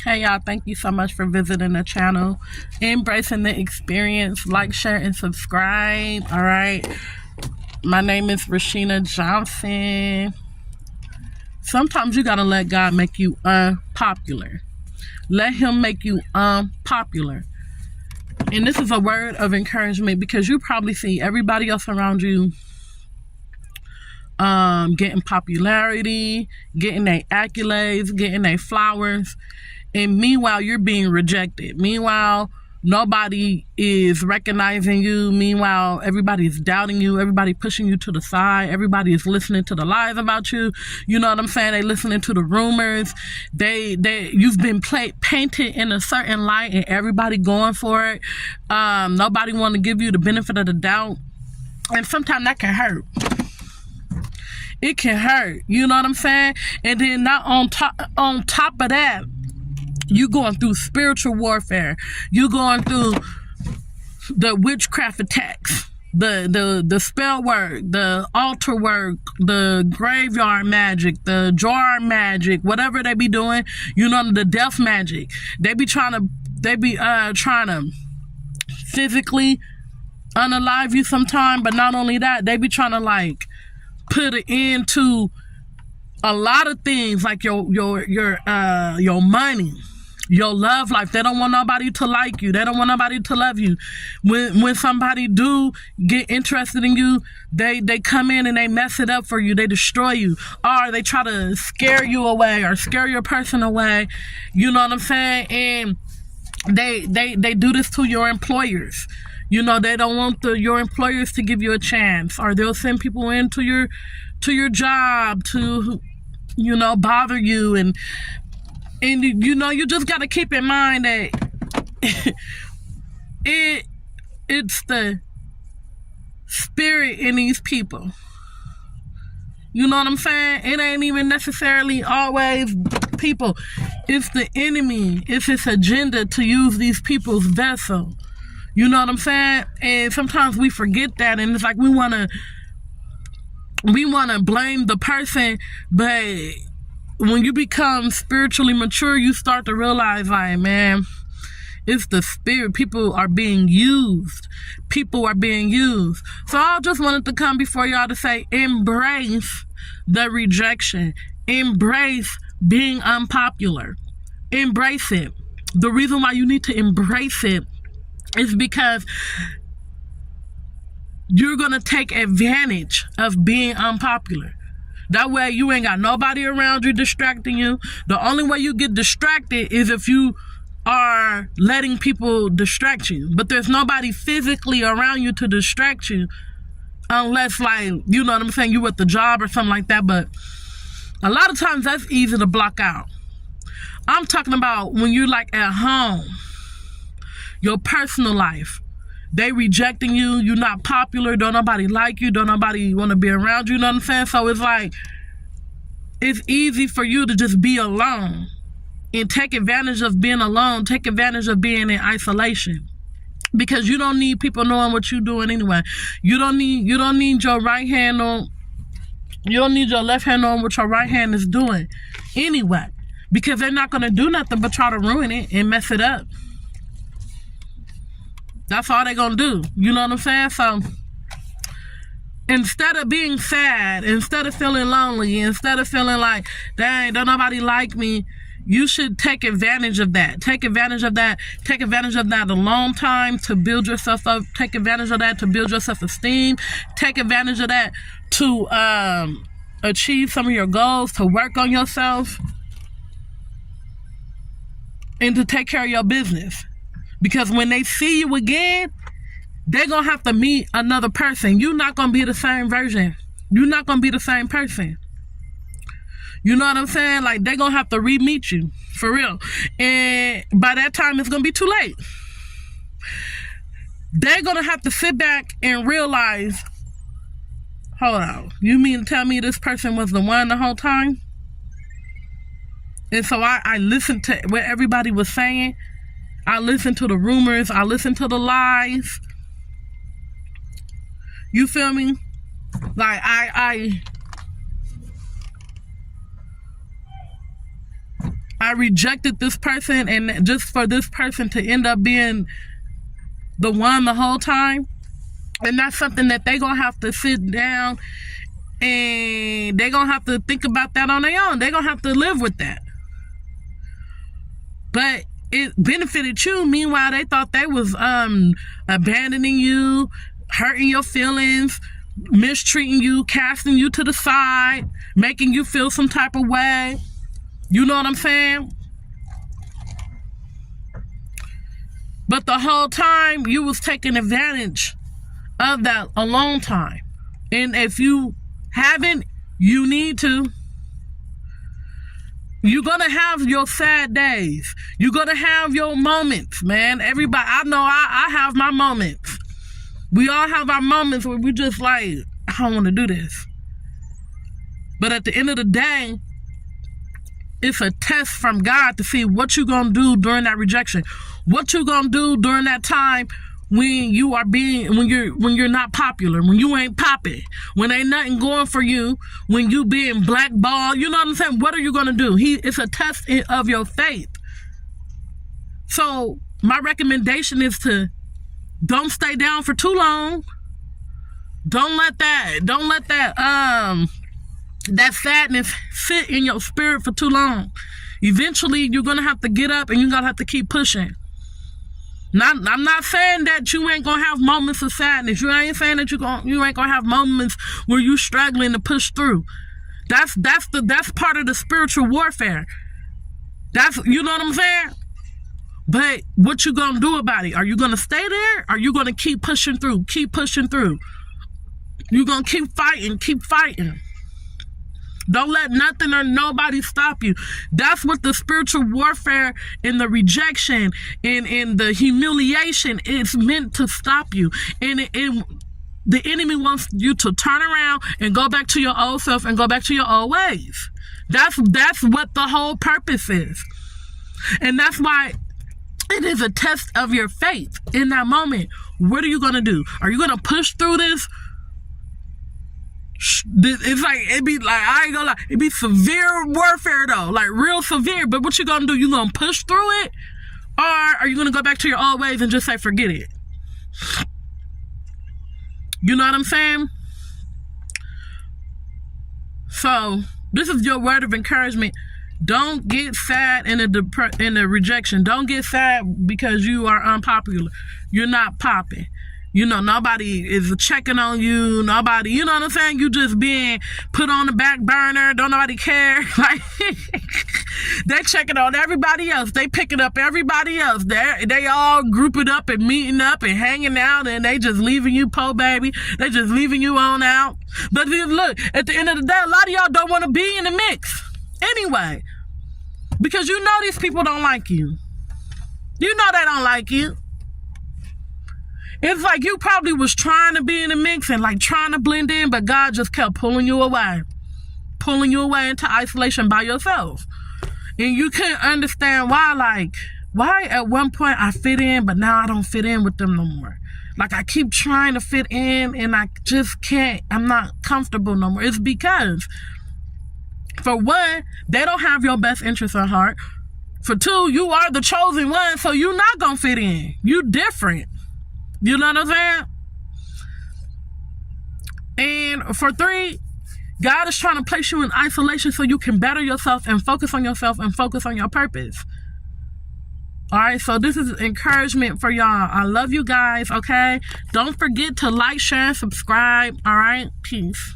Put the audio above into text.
Hey y'all, thank you so much for visiting the channel, embracing the experience. Like, share, and subscribe. All right, my name is Rashina Johnson. Sometimes you gotta let God make you unpopular. Let him make you unpopular. And this is a word of encouragement, because you probably see everybody else around you getting popularity, getting their accolades, getting their flowers, and meanwhile you're being rejected. Meanwhile, nobody is recognizing you. Meanwhile, everybody is doubting you. Everybody pushing you to the side. Everybody is listening to the lies about you. You know what I'm saying? They listening to the rumors. You've been painted in a certain light, and everybody going for it. Nobody want to give you the benefit of the doubt, and sometimes that can hurt. It can hurt. You know what I'm saying? And then not on top of that, you going through spiritual warfare. You going through the witchcraft attacks, the spell work, the altar work, the graveyard magic, the jar magic, whatever they be doing. You know, the death magic. They be trying to physically unalive you sometime. But not only that, they be trying to like put an end to a lot of things, like your money, your love life. They don't want nobody to like you. They don't want nobody to love you. When somebody do get interested in you, they come in and they mess it up for you. They destroy you, or they try to scare you away or scare your person away. You know what I'm saying? And they do this to your employers. You know, they don't want your employers to give you a chance, or they'll send people into your job to, you know, bother you. And you know, you just got to keep in mind that it's the spirit in these people. You know what I'm saying? It ain't even necessarily always people. It's the enemy. It's his agenda to use these people's vessel. You know what I'm saying? And sometimes we forget that, and it's like we wanna blame the person, but when you become spiritually mature, you start to realize, like, man, it's the spirit. People are being used. People are being used. So I just wanted to come before y'all to say, embrace the rejection. Embrace being unpopular. Embrace it. The reason why you need to embrace it is because you're going to take advantage of being unpopular. That way you ain't got nobody around you distracting you. The only way you get distracted is if you are letting people distract you. But there's nobody physically around you to distract you, unless, like, you know what I'm saying, you at the job or something like that. But a lot of times that's easy to block out. I'm talking about when you're like at home, your personal life. They rejecting you. You're not popular. Don't nobody like you. Don't nobody want to be around you. You know what I'm saying? So it's like, it's easy for you to just be alone and take advantage of being alone. Take advantage of being in isolation, because you don't need people knowing what you're doing anyway. You don't need your right hand on. You don't need your left hand on what your right hand is doing anyway, because they're not gonna do nothing but try to ruin it and mess it up. That's all they're gonna do. You know what I'm saying? So instead of being sad, instead of feeling lonely, instead of feeling like, dang, don't nobody like me, you should take advantage of that. Take advantage of that. Take advantage of that alone time to build yourself up. Take advantage of that to build your self-esteem. Take advantage of that to achieve some of your goals, to work on yourself, and to take care of your business. Because when they see you again, they're going to have to meet another person. You're not going to be the same version. You're not going to be the same person. You know what I'm saying? Like, they're going to have to re-meet you. For real. And by that time, it's going to be too late. They're going to have to sit back and realize, hold on, you mean to tell me this person was the one the whole time? And so I listened to what everybody was saying. I listened to the rumors. I listened to the lies. You feel me? Like, I I rejected this person, and just for this person to end up being the one the whole time. And that's something that they gonna have to sit down and they gonna have to think about that on their own. They gonna have to live with that. But it benefited you. Meanwhile, they thought they was abandoning you, hurting your feelings, mistreating you, casting you to the side, making you feel some type of way. You know what I'm saying? But the whole time you was taking advantage of that alone time. And if you haven't, you need to. You're gonna have your sad days. You're gonna have your moments, man. Everybody, I know I have my moments. We all have our moments where we just like, I don't want to do this. But at the end of the day, it's a test from God to see what you're gonna do during that rejection. What you gonna do during that time when you're not popular, when you ain't popping, when ain't nothing going for you, when you being blackballed. You know what I'm saying? What are you gonna do? It's a test of your faith. So my recommendation is to don't stay down for too long. Don't let that sadness sit in your spirit for too long. Eventually, you're gonna have to get up and you're gonna have to keep pushing. I'm not saying that you ain't gonna have moments of sadness. You ain't saying that you ain't gonna have moments where you struggling to push through. That's part of the spiritual warfare. You know what I'm saying? But what you gonna do about it? Are you gonna stay there? Are you gonna keep pushing through? Keep pushing through. You're gonna keep fighting. Keep fighting. Don't let nothing or nobody stop you. That's what the spiritual warfare and the rejection and the humiliation is meant to stop you. And the enemy wants you to turn around and go back to your old self and go back to your old ways. That's what the whole purpose is. And that's why it is a test of your faith in that moment. What are you going to do? Are you going to push through this? It's like, I ain't gonna lie, it'd be severe warfare though, like real severe. But what you gonna do? You gonna push through it, or are you gonna go back to your old ways and just say forget it? You know what I'm saying? So this is your word of encouragement. Don't get sad in the rejection. Don't get sad because you are unpopular. You're not popping. You know, nobody is checking on you. Nobody, you know what I'm saying? You just being put on the back burner. Don't nobody care. Like, they checking on everybody else. They picking up everybody else. They all grouping up and meeting up and hanging out, and they just leaving you, po baby. They just leaving you on out. But look, at the end of the day, a lot of y'all don't want to be in the mix anyway, because you know these people don't like you. You know they don't like you. It's like you probably was trying to be in the mix and like trying to blend in, but God just kept pulling you away into isolation by yourself. And you couldn't understand why at one point I fit in, but now I don't fit in with them no more. Like, I keep trying to fit in and I just can't. I'm not comfortable no more. It's because, for one, they don't have your best interest at heart. For two, you are the chosen one, so you're not gonna fit in. You different. You know what I'm saying? And for three, God is trying to place you in isolation so you can better yourself and focus on yourself and focus on your purpose. All right, so this is encouragement for y'all. I love you guys, okay? Don't forget to like, share, and subscribe. All right, peace.